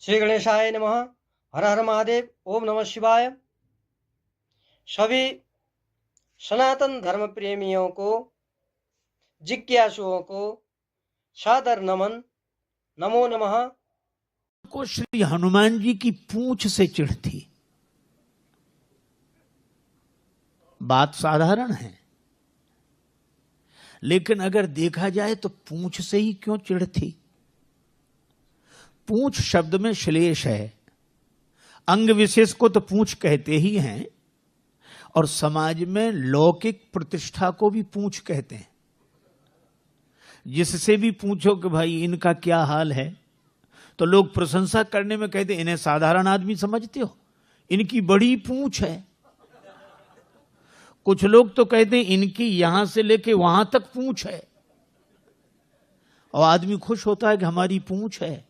श्री गणेशाय नमः। हर हर महादेव। ओम नमः शिवाय। सभी सनातन धर्म प्रेमियों को, जिज्ञासुओं को सादर नमन। नमो नमः। को श्री हनुमान जी की पूंछ से चिढ़ थी। बात साधारण है, लेकिन अगर देखा जाए तो पूंछ से ही क्यों चिढ़ थी? पूंछ शब्द में श्लेष है। अंग विशेष को तो पूंछ कहते ही हैं, और समाज में लौकिक प्रतिष्ठा को भी पूंछ कहते हैं। जिससे भी पूछो कि भाई इनका क्या हाल है, तो लोग प्रशंसा करने में कहते इन्हें साधारण आदमी समझते हो, इनकी बड़ी पूंछ है। कुछ लोग तो कहते हैं इनकी यहां से लेके वहां तक पूंछ है, और आदमी खुश होता है कि हमारी पूंछ है।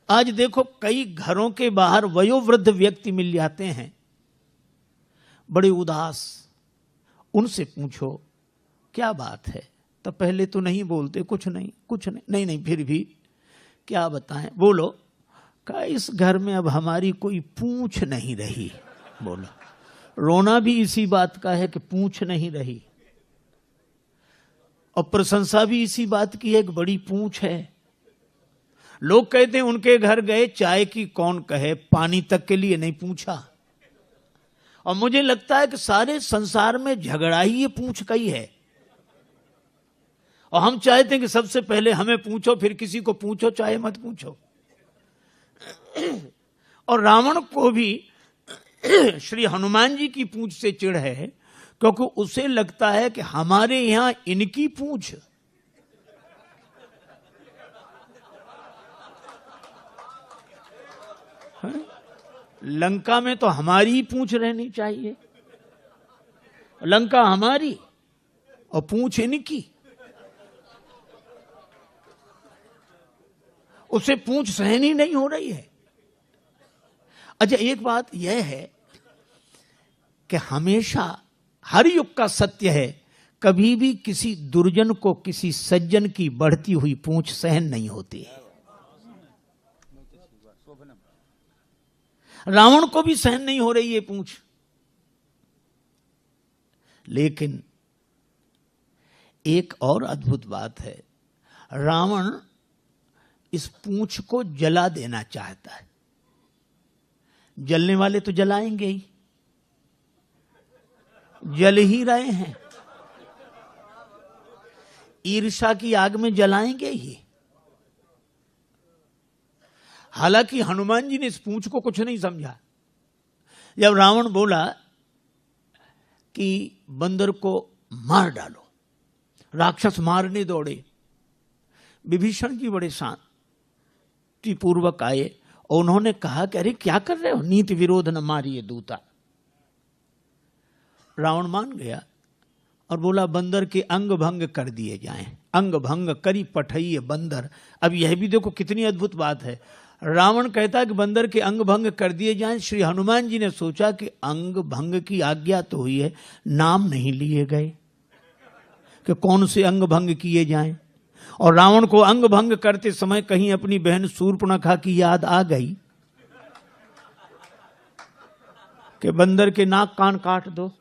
आज देखो कई घरों के बाहर वयोवृद्ध व्यक्ति मिल जाते हैं, बड़े उदास। उनसे पूछो क्या बात है, तो पहले तो नहीं बोलते, कुछ नहीं कुछ नहीं, नहीं नहीं फिर भी क्या बताएं, बोलो। कहा इस घर में अब हमारी कोई पूंछ नहीं रही। बोलो, रोना भी इसी बात का है कि पूंछ नहीं रही, और प्रशंसा भी इसी बात की है कि बड़ी पूंछ है। लोग कहते हैं उनके घर गए, चाय की कौन कहे, पानी तक के लिए नहीं पूछा। और मुझे लगता है कि सारे संसार में झगड़ा ही ये पूंछ का ही है, और हम चाहते हैं कि सबसे पहले हमें पूछो, फिर किसी को पूछो, चाहे मत पूछो। और रावण को भी श्री हनुमान जी की पूंछ से चिढ़ है, क्योंकि उसे लगता है कि हमारे यहां इनकी पूंछ। लंका में तो हमारी ही पूंछ रहनी चाहिए, लंका हमारी और पूंछ इनकी। उसे पूंछ सहनी नहीं हो रही है। अच्छा, एक बात यह है कि हमेशा हर युग का सत्य है, कभी भी किसी दुर्जन को किसी सज्जन की बढ़ती हुई पूंछ सहन नहीं होती है। रावण को भी सहन नहीं हो रही है पूंछ, लेकिन एक और अद्भुत बात है, रावण इस पूंछ को जला देना चाहता है। जलने वाले तो जलाएंगे ही, जल ही रहे हैं, ईर्ष्या की आग में जलाएंगे ही। हालांकि हनुमान जी ने इस पूंछ को कुछ नहीं समझा। जब रावण बोला कि बंदर को मार डालो, राक्षस मारने दौड़े, विभीषण जी बड़े शांतिपूर्वक आए और उन्होंने कहा कि अरे क्या कर रहे हो, नीति विरोध न मारिए दूता। रावण मान गया और बोला बंदर के अंग भंग कर दिए जाएं। अंग भंग करी पठइये बंदर। अब यह भी देखो कितनी अद्भुत बात है। रावण कहता है कि बंदर के अंग भंग कर दिए जाएं। श्री हनुमान जी ने सोचा कि अंग भंग की आज्ञा तो हुई है, नाम नहीं लिए गए कि कौन से अंग भंग किए जाएं। और रावण को अंग भंग करते समय कहीं अपनी बहन शूर्पणखा की याद आ गई कि बंदर के नाक कान काट दो।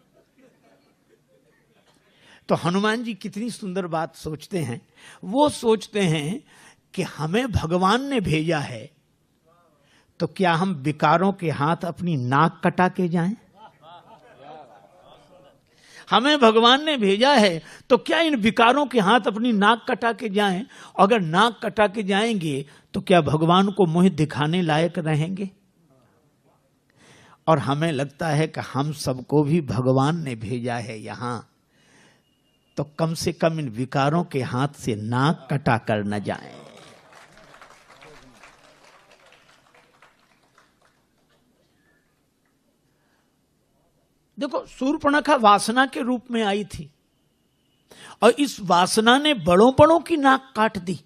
तो हनुमान जी कितनी सुंदर बात सोचते हैं। वो सोचते हैं कि हमें भगवान ने भेजा है, तो क्या हम विकारों के हाथ अपनी नाक कटा के जाएं? हमें भगवान ने भेजा है, तो क्या इन विकारों के हाथ अपनी नाक कटा के जाएं? अगर नाक कटा के जाएंगे तो क्या भगवान को मुंह दिखाने लायक रहेंगे? और हमें लगता है कि हम सबको भी भगवान ने भेजा है यहां, तो कम से कम इन विकारों के हाथ से नाक कटा कर न जाएं। देखो, शूर्पणखा वासना के रूप में आई थी, और इस वासना ने बड़ों बड़ों की नाक काट दी।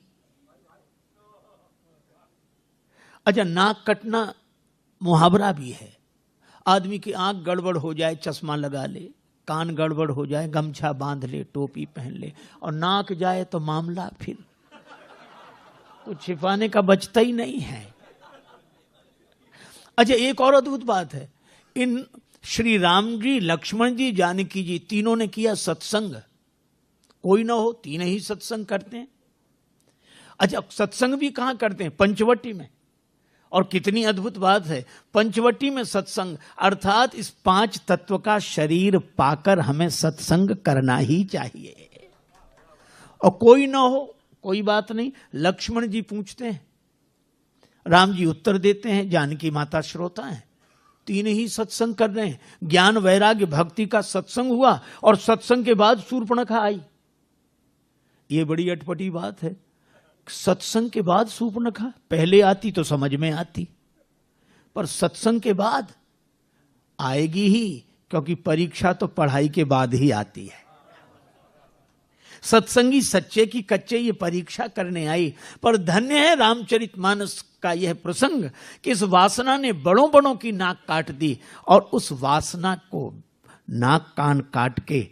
अच्छा, नाक कटना मुहावरा भी है। आदमी की आंख गड़बड़ हो जाए, चश्मा लगा ले, कान गड़बड़ हो जाए गमछा बांध ले, टोपी पहन ले, और नाक जाए तो मामला फिर कुछ छिपाने का बचता ही नहीं है। अच्छा, एक और अद्भुत बात है, इन श्री राम जी, लक्ष्मण जी, जानकी जी तीनों ने किया सत्संग। कोई ना हो, तीन ही सत्संग करते हैं। अच्छा, सत्संग भी कहां करते हैं? पंचवटी में। और कितनी अद्भुत बात है, पंचवटी में सत्संग, अर्थात इस पांच तत्व का शरीर पाकर हमें सत्संग करना ही चाहिए। और कोई ना हो, कोई बात नहीं, लक्ष्मण जी पूछते हैं, राम जी उत्तर देते हैं, जानकी माता श्रोता हैं, तीन ही सत्संग कर रहे हैं। ज्ञान वैराग्य भक्ति का सत्संग हुआ और सत्संग के बाद शूर्पणखा आई। ये बड़ी अटपटी बात है, सत्संग के बाद शूर्पणखा, पहले आती तो समझ में आती, पर सत्संग के बाद आएगी ही, क्योंकि परीक्षा तो पढ़ाई के बाद ही आती है। सत्संगी सच्चे की कच्चे ये परीक्षा करने आई। पर धन्य है रामचरितमानस का यह प्रसंग कि इस वासना ने बड़ों बड़ों की नाक काट दी, और उस वासना को नाक कान काट के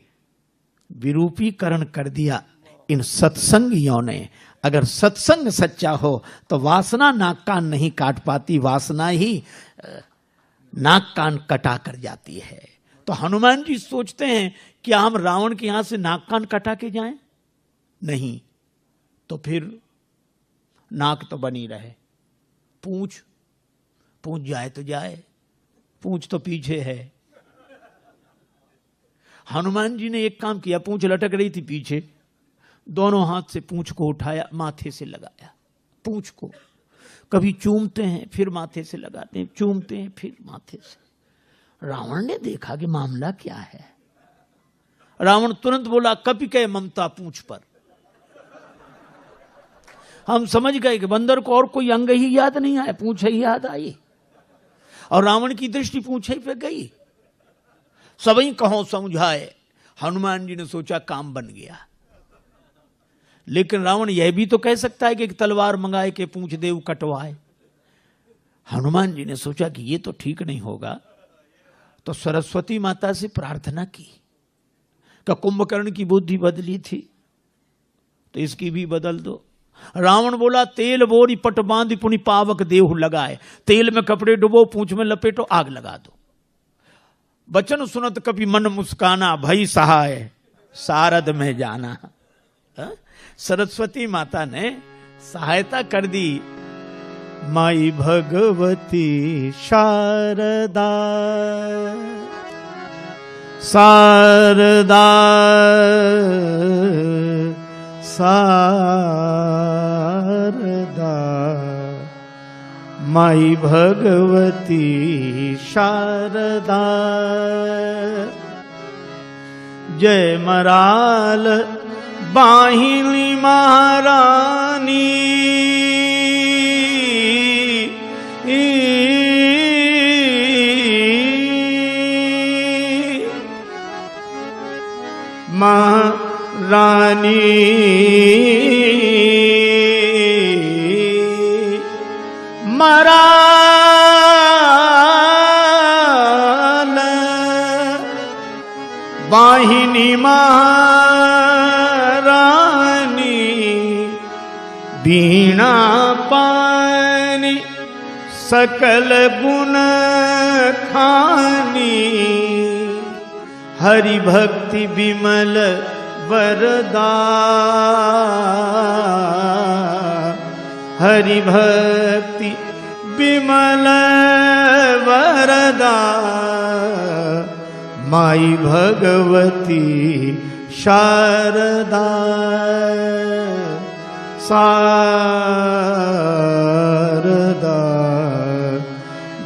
विरूपीकरण कर दिया इन सत्संगियों ने। अगर सत्संग सच्चा हो तो वासना नाक कान नहीं काट पाती, वासना ही नाक कान कटा कर जाती है। तो हनुमान जी सोचते हैं कि हम रावण के यहां से नाक कान कटा के जाएं? नहीं, तो फिर नाक तो बनी रहे, पूंछ जाए तो जाए, पूंछ तो पीछे है। हनुमान जी ने एक काम किया, पूंछ लटक रही थी पीछे, दोनों हाथ से पूंछ को उठाया, माथे से लगाया। पूंछ को कभी चूमते हैं, फिर माथे से लगाते हैं, चूमते हैं, फिर माथे से। रावण ने देखा कि मामला क्या है। रावण तुरंत बोला, कपि कह ममता पूंछ पर। हम समझ गए कि बंदर को और कोई अंग ही याद नहीं आया, पूंछ ही याद आई, और रावण की दृष्टि पूंछ ही पे गई। सबई कहो समझाए, हनुमान जी ने सोचा काम बन गया। लेकिन रावण यह भी तो कह सकता है कि एक तलवार मंगाए के पूंछ देव कटवाए। हनुमान जी ने सोचा कि ये तो ठीक नहीं होगा, तो सरस्वती माता से प्रार्थना की कि कुंभकर्ण की बुद्धि बदली थी तो इसकी भी बदल दो। रावण बोला, तेल बोरी पट बांध पुनि पावक देहु लगाए, तेल में कपड़े डुबो, पूंछ में लपेटो, आग लगा दो। बचन सुनत कभी मन मुस्काना, भई सहाय सारद में जाना। सरस्वती माता ने सहायता कर दी। माई भगवती शारदा, शारदा शारदा, माई भगवती शारदा। जय मराल बाहिनी महारानी, महारानी मराल बाहिनी महारानी, बीणा पानी सकल गुण खानी, हरि भक्ति विमल वरदा, हरि भक्ति विमल वरदा, माई भगवती शारदा, शारदा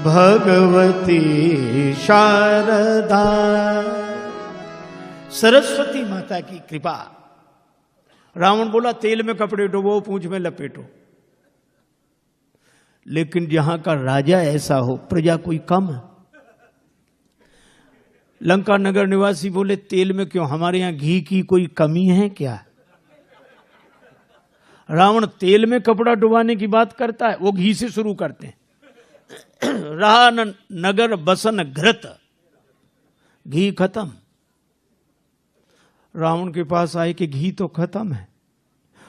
भगवती शारदा। सरस्वती माता की कृपा। रावण बोला, तेल में कपड़े डुबो, पूंछ में लपेटो। लेकिन जहां का राजा ऐसा हो, प्रजा कोई कम है। लंका नगर निवासी बोले, तेल में क्यों, हमारे यहां घी की कोई कमी है क्या? रावण तेल में कपड़ा डुबाने की बात करता है, वो घी से शुरू करते हैं। रहा न नगर बसन घृत, घी खत्म, रावण के पास आए कि घी तो खत्म है।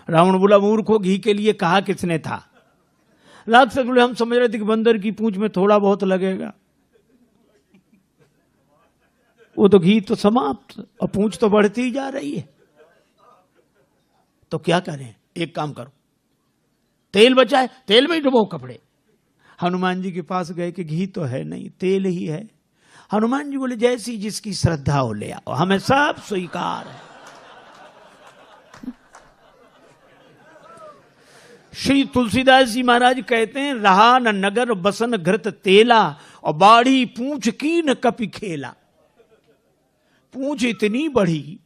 रावण बोला, मूर्खो, घी के लिए कहा किसने था? राक्षस बोले, हम समझ रहे थे कि बंदर की पूंछ में थोड़ा बहुत लगेगा, वो तो घी तो समाप्त और पूंछ तो बढ़ती ही जा रही है। तो क्या करें? एक काम करो, तेल बचा है, तेल में ही डुबो कपड़े। हनुमान जी के पास गए कि घी तो है नहीं, तेल ही है। हनुमान जी बोले, जैसी जिसकी श्रद्धा हो ले आओ, हमें सब स्वीकार है। श्री तुलसीदास जी महाराज कहते हैं, रहा न नगर बसन घृत तेला, और बाढ़ी पूंछ की न कपि खेला। पूंछ इतनी बढ़ी,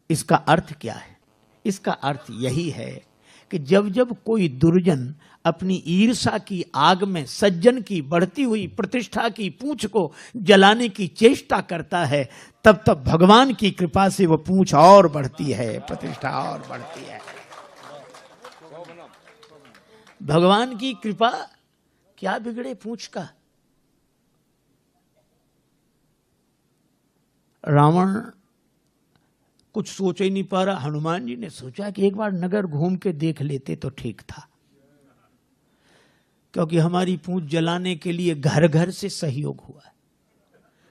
इसका अर्थ क्या है? इसका अर्थ यही है कि जब जब कोई दुर्जन अपनी ईर्षा की आग में सज्जन की बढ़ती हुई प्रतिष्ठा की पूंछ को जलाने की चेष्टा करता है, तब तब भगवान की कृपा से वह पूंछ और बढ़ती है, प्रतिष्ठा और बढ़ती है। भगवान की कृपा, क्या बिगड़े पूंछ का? रावण कुछ सोच ही नहीं पा रहा। हनुमान जी ने सोचा कि एक बार नगर घूम के देख लेते तो ठीक था, क्योंकि हमारी पूंछ जलाने के लिए घर घर से सहयोग हुआ है।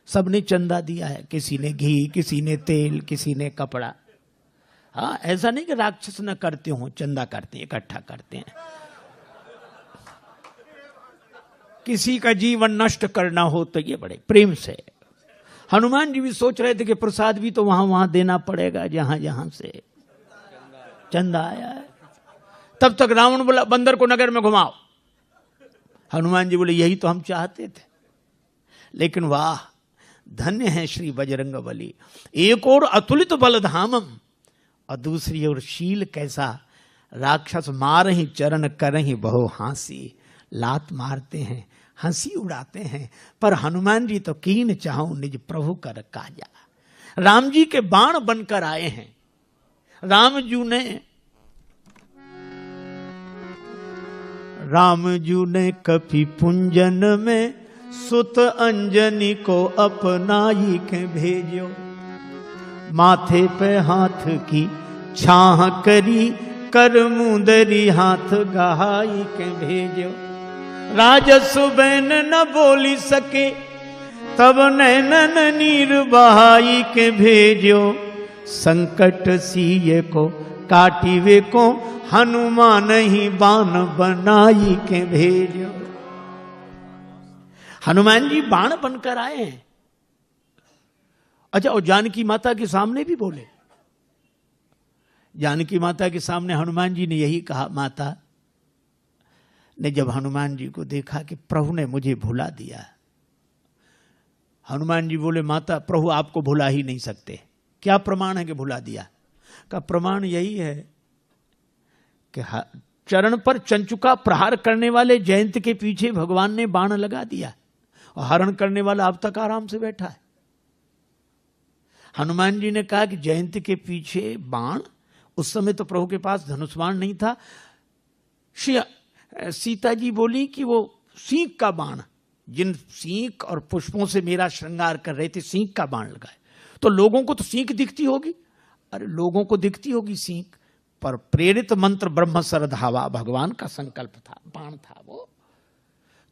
सबने चंदा दिया है, किसी ने घी, किसी ने तेल, किसी ने कपड़ा। हाँ, ऐसा नहीं कि राक्षस न करते हो, चंदा करते हैं, इकट्ठा करते हैं। किसी का जीवन नष्ट करना हो तो ये बड़े प्रेम से। हनुमान जी भी सोच रहे थे कि प्रसाद भी तो वहां वहां देना पड़ेगा जहां जहां से चंदा आया है। तब तक रावण बोला, बंदर को नगर में घुमाओ। हनुमान जी बोले, यही तो हम चाहते थे, लेकिन वाह, धन्य है श्री बजरंगबली। एक और अतुलित बलधामम, और दूसरी ओर शील कैसा। राक्षस मारहि चरण करहि बहु हांसी। लात मारते हैं, हंसी उड़ाते हैं, पर हनुमान जी तो कीन चाहूं निज प्रभु कर काजा। राम जी के बाण बनकर आए हैं। राम जी ने कपि पुंजन में सुत अंजनी को अपनाई के भेजो। माथे पे हाथ की छाह करी, कर मुंदरी हाथ गहाई के भेजो। राजसु बैन न बोली सके, तब नैनन नीर बहाई के भेजो। संकट सीए को काटिवे को, हनुमान ही बाण बनाई के भेजो। हनुमान जी बाण बनकर आए हैं। अच्छा, और जानकी माता के सामने भी बोले। जानकी माता के सामने हनुमान जी ने यही कहा। माता ने जब हनुमान जी को देखा कि प्रभु ने मुझे भुला दिया, हनुमान जी बोले, माता, प्रभु आपको भुला ही नहीं सकते। क्या प्रमाण है कि भुला दिया? का प्रमाण यही है कि चरण पर चंचुका प्रहार करने वाले जयंत के पीछे भगवान ने बाण लगा दिया, और हरण करने वाला अब तक आराम से बैठा है। हनुमान जी ने कहा कि जयंत के पीछे बाण, उस समय तो प्रभु के पास धनुष बाण नहीं था। सीता जी बोली कि वो सींग का बाण, जिन सींग और पुष्पों से मेरा श्रृंगार कर रहे थे, सींग का बाण लगाए। तो लोगों को तो सींग दिखती होगी। अरे, लोगों को दिखती होगी सींग, पर प्रेरित मंत्र ब्रह्म सरधावा, भगवान का संकल्प था, बाण था वो।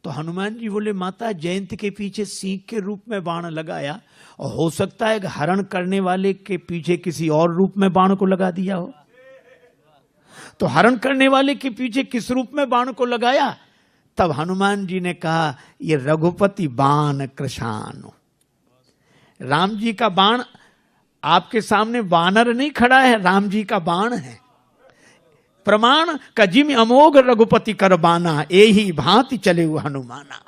तो हनुमान जी बोले, माता, जयंत के पीछे सींग के रूप में बाण लगाया, और हो सकता है कि हरण करने वाले के पीछे किसी और रूप में बाण को लगा दिया हो। तो हरण करने वाले के पीछे किस रूप में बाण को लगाया? तब हनुमान जी ने कहा, ये रघुपति बाण कृशानु। राम जी का बाण आपके सामने वानर नहीं खड़ा है, राम जी का बाण है। प्रमाण कजिम अमोघ रघुपति कर बाना, एही भांति चले हुए हनुमाना।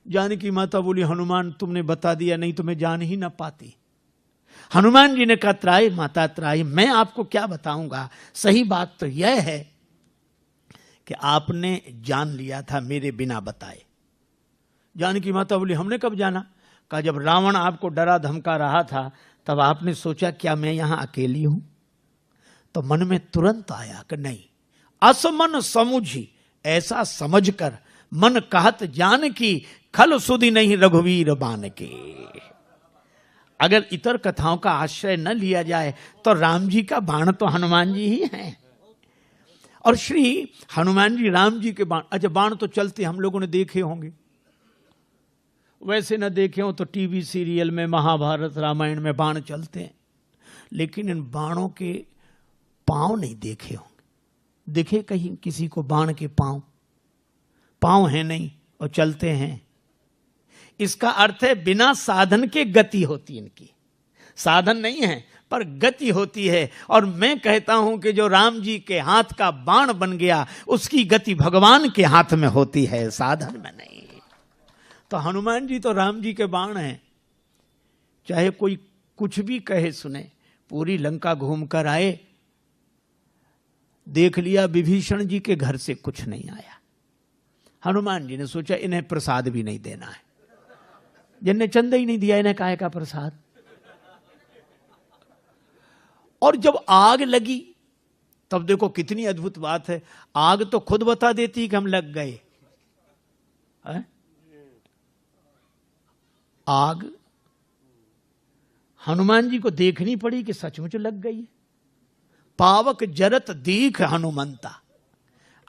जानकी माता बोली, हनुमान तुमने बता दिया, नहीं तो मैं जान ही ना पाती। हनुमान जी ने कहा, त्राहि माता त्राहि, मैं आपको क्या बताऊंगा। सही बात तो यह है कि आपने जान लिया था मेरे बिना बताए। जानकी माता बोली, हमने कब जाना? कहा, जब रावण आपको डरा धमका रहा था, तब आपने सोचा क्या मैं यहां अकेली हूं? तो मन में तुरंत आया कि नहीं, असमन समुझी, ऐसा समझकर मन कहत जान की, खल सुधि नहीं रघुवीर बान के। अगर इतर कथाओं का आश्रय न लिया जाए तो राम जी का बाण तो हनुमान जी ही हैं। और श्री हनुमान जी राम जी के बाण, अच्छा बाण तो चलते हम लोगों ने देखे होंगे, वैसे न देखे हो तो टीवी सीरियल में महाभारत रामायण में बाण चलते हैं, लेकिन इन बाणों के पांव नहीं देखे होंगे। देखे कहीं किसी को बाण के पांव? पांव है नहीं और चलते हैं। इसका अर्थ है बिना साधन के गति होती इनकी। साधन नहीं है पर गति होती है। और मैं कहता हूं कि जो राम जी के हाथ का बाण बन गया उसकी गति भगवान के हाथ में होती है, साधन में नहीं। तो हनुमान जी तो राम जी के बाण हैं। चाहे कोई कुछ भी कहे सुने, पूरी लंका घूम कर आए, देख लिया विभीषण जी के घर से कुछ नहीं आया। हनुमान जी ने सोचा इन्हें प्रसाद भी नहीं देना है, जिनने चंदा ही नहीं दिया इन्हें काहे का प्रसाद। और जब आग लगी तब देखो कितनी अद्भुत बात है, आग तो खुद बता देती कि हम लग गए है? आग हनुमान जी को देखनी पड़ी कि सचमुच लग गई। पावक जरत दीख हनुमंता,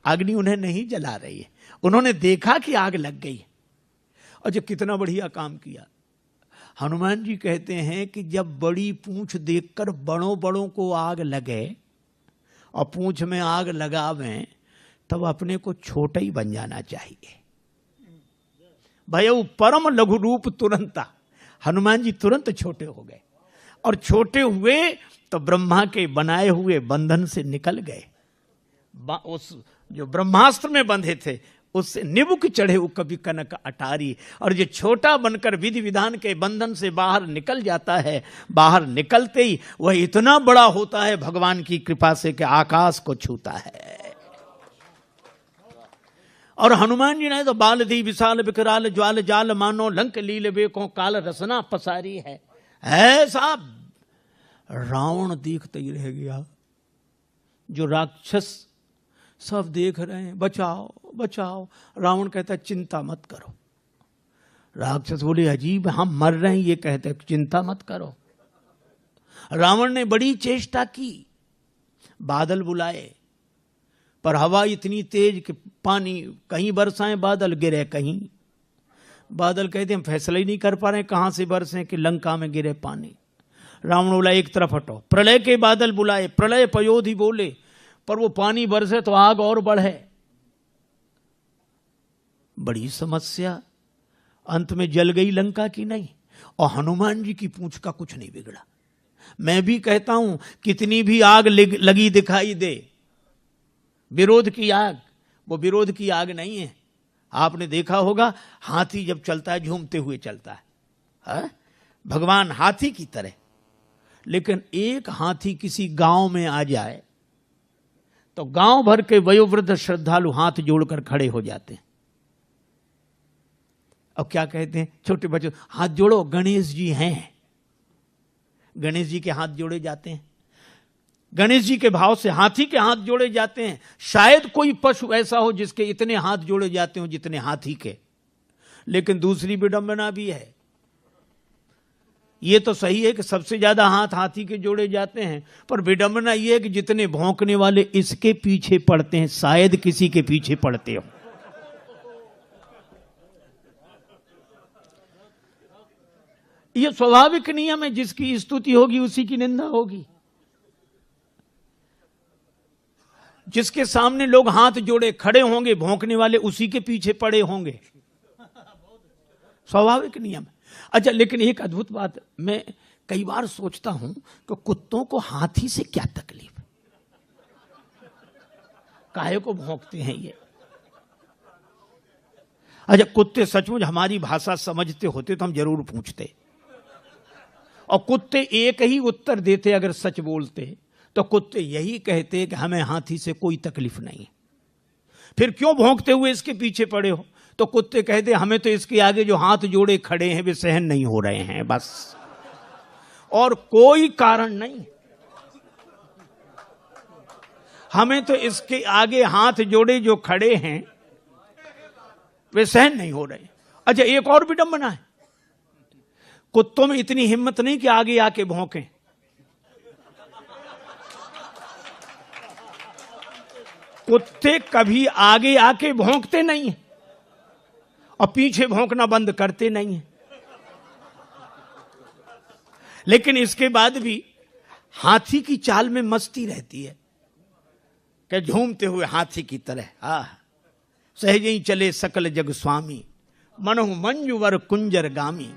अग्नि उन्हें नहीं जला रही है, उन्होंने देखा कि आग लग गई। और जो कितना बढ़िया काम किया। हनुमान जी कहते हैं कि जब बड़ी पूंछ देखकर बड़ों बड़ों को आग लगे और पूंछ में आग लगावें तब अपने को छोटा ही बन जाना चाहिए। भयउ परम लघु रूप तुरंता, हनुमान जी तुरंत छोटे हो गए। और छोटे हुए तो ब्रह्मा के बनाए हुए बंधन से निकल गए। उस जो ब्रह्मास्त्र में बंधे थे उससे निबुक चढ़े वो कभी कनक अटारी। और जो छोटा बनकर विधि विधान के बंधन से बाहर निकल जाता है, बाहर निकलते ही वह इतना बड़ा होता है भगवान की कृपा से कि आकाश को छूता है। और हनुमान जी ने तो बाल दी विशाल विकराल ज्वाल जाल मानो लंक लील बेको काल रसना पसारी है। ऐसा रावण देखते ही रह गया। जो राक्षस सब देख रहे हैं बचाओ बचाओ, रावण कहता है चिंता मत करो। राक्षस बोले अजीब, हम मर रहे हैं ये कहते चिंता मत करो। रावण ने बड़ी चेष्टा की, बादल बुलाए पर हवा इतनी तेज कि पानी कहीं बरसाएं बादल गिरे कहीं। बादल कहते हम फैसला ही नहीं कर पा रहे कहां से बरसे कि लंका में गिरे पानी। रावण बोला एक तरफ हटो। प्रलय के बादल बुलाए, प्रलय पयोधि बोले, पर वो पानी बरसे तो आग और बढ़े। बड़ी समस्या, अंत में जल गई लंका की नहीं। और हनुमान जी की पूंछ का कुछ नहीं बिगड़ा। मैं भी कहता हूं कितनी भी आग लगी दिखाई दे, विरोध की आग वो विरोध की आग नहीं है। आपने देखा होगा हाथी जब चलता है झूमते हुए चलता है, भगवान हाथी की तरह। लेकिन एक हाथी किसी गांव में आ जाए तो गांव भर के वयोवृद्ध श्रद्धालु हाथ जोड़कर खड़े हो जाते हैं। अब क्या कहते हैं छोटे बच्चों, हाथ जोड़ो, गणेश जी हैं। गणेश जी के हाथ जोड़े जाते हैं, गणेश जी के भाव से हाथी के हाथ जोड़े जाते हैं। शायद कोई पशु ऐसा हो जिसके इतने हाथ जोड़े जाते हो जितने हाथी के। लेकिन दूसरी विडंबना भी है। ये तो सही है कि सबसे ज्यादा हाथ हाथी के जोड़े जाते हैं, पर विडंबना ये है कि जितने भौंकने वाले इसके पीछे पड़ते हैं शायद किसी के पीछे पड़ते हो। ये स्वाभाविक नियम है, जिसकी स्तुति होगी उसी की निंदा होगी। जिसके सामने लोग हाथ जोड़े खड़े होंगे भौंकने वाले उसी के पीछे पड़े होंगे, स्वाभाविक नियम है। अच्छा, लेकिन एक अद्भुत बात मैं कई बार सोचता हूं कि कुत्तों को हाथी से क्या तकलीफ, काहे को भौंकते हैं ये। अच्छा, कुत्ते सचमुच हमारी भाषा समझते होते तो हम जरूर पूछते, और कुत्ते एक ही उत्तर देते अगर सच बोलते तो कुत्ते यही कहते कि हमें हाथी से कोई तकलीफ नहीं। फिर क्यों भौंकते हुए इसके पीछे पड़े हो? तो कुत्ते कहते हमें तो इसके आगे जो हाथ जोड़े खड़े हैं वे सहन नहीं हो रहे हैं, बस, और कोई कारण नहीं। हमें तो इसके आगे हाथ जोड़े जो खड़े हैं वे सहन नहीं हो रहे। अच्छा, एक और विडंबना है। कुत्तों में इतनी हिम्मत नहीं कि आगे आके भौंकें। कुत्ते कभी आगे आके भौंकते नहीं हैं और पीछे भौंकना बंद करते नहीं हैं। लेकिन इसके बाद भी हाथी की चाल में मस्ती रहती है कि झूमते हुए हाथी की तरह सहज ही चले सकल जग स्वामी, मनहु मंजुवर कुंजर गामी।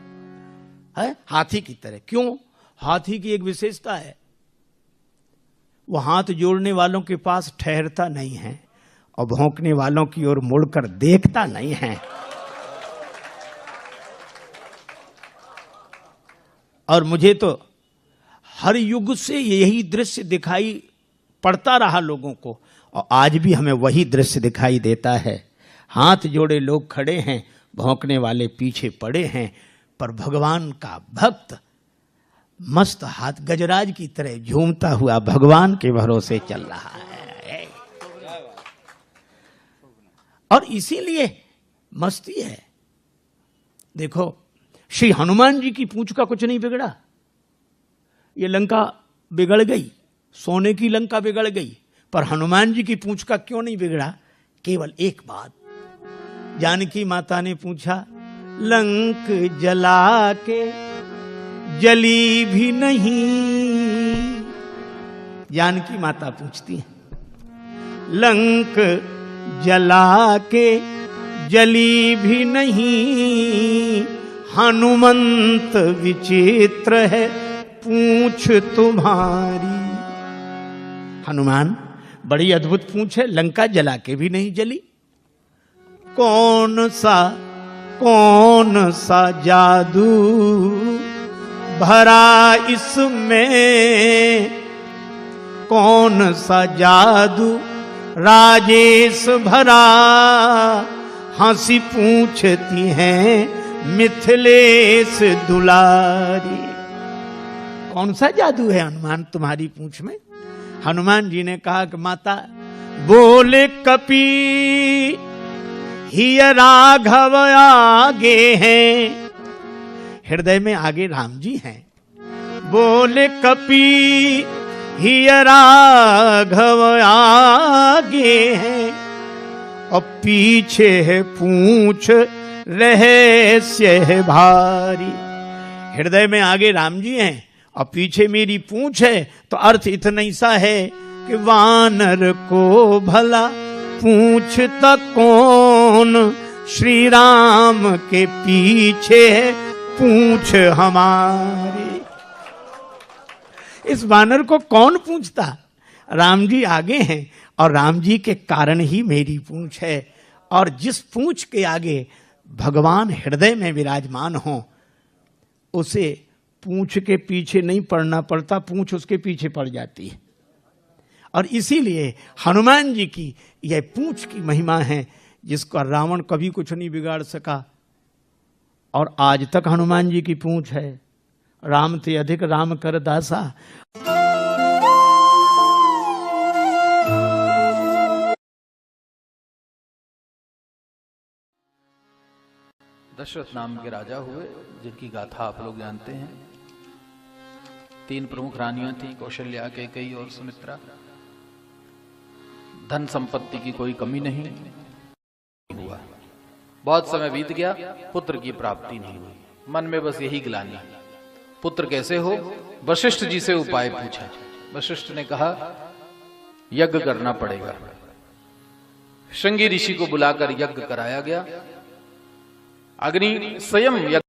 है हाथी की तरह। क्यों? हाथी की एक विशेषता है, वो हाथ जोड़ने वालों के पास ठहरता नहीं है और भौंकने वालों की ओर मुड़कर देखता नहीं है। और मुझे तो हर युग से यही दृश्य दिखाई पड़ता रहा लोगों को, और आज भी हमें वही दृश्य दिखाई देता है। हाथ जोड़े लोग खड़े हैं, भौंकने वाले पीछे पड़े हैं, पर भगवान का भक्त मस्त हाथ गजराज की तरह झूमता हुआ भगवान के भरोसे चल रहा है। और इसीलिए मस्ती है। देखो, श्री हनुमान जी की पूंछ का कुछ नहीं बिगड़ा। ये लंका बिगड़ गई, सोने की लंका बिगड़ गई, पर हनुमान जी की पूंछ का क्यों नहीं बिगड़ा? केवल एक बात। जानकी माता ने पूछा, लंक जला के जली भी नहीं। जानकी माता पूछती है, लंक जला के जली भी नहीं, हनुमंत विचित्र है पूंछ तुम्हारी। हनुमान, बड़ी अद्भुत पूंछ है, लंका जला के भी नहीं जली। कौन सा जादू भरा इसमें, कौन सा जादू राजेश भरा, हंसी पूछती हैं मिथिलेश दुलारी। कौन सा जादू है हनुमान तुम्हारी पूंछ में? हनुमान जी ने कहा कि माता, बोले कपी ही राघव आगे हैं। हृदय में आगे राम जी हैं। बोले कपी ही राघव आगे हैं, और पीछे है पूंछ रहस्य है भारी। हृदय में आगे राम जी हैं और पीछे मेरी पूंछ है, तो अर्थ इतना ही सा है कि वानर को भला पूछता कौन, श्री राम के पीछे है पूंछ हमारी। इस वानर को कौन पूछता? राम जी आगे हैं और राम जी के कारण ही मेरी पूंछ है। और जिस पूंछ के आगे भगवान हृदय में विराजमान हो, उसे पूंछ के पीछे नहीं पड़ना पड़ता, पूंछ उसके पीछे पड़ जाती है। और इसीलिए हनुमान जी की यह पूंछ की महिमा है, जिसका रावण कभी कुछ नहीं बिगाड़ सका। और आज तक हनुमान जी की पूंछ है। राम ते अधिक राम कर दासा। दशरथ नाम के राजा हुए, जिनकी गाथा आप लोग जानते हैं। 3 प्रमुख रानियां थी, कौशल्या, कैकेयी और सुमित्रा। धन संपत्ति की कोई कमी नहीं हुआ। बहुत समय बीत गया, पुत्र की प्राप्ति नहीं हुई। मन में बस यही ग्लानि, पुत्र कैसे हो? वशिष्ठ जी से उपाय पूछा। वशिष्ठ ने कहा, यज्ञ करना पड़ेगा। श्रृंगी ऋषि को बुलाकर यज्ञ कराया गया। अग्नि स्वयं यज्ञ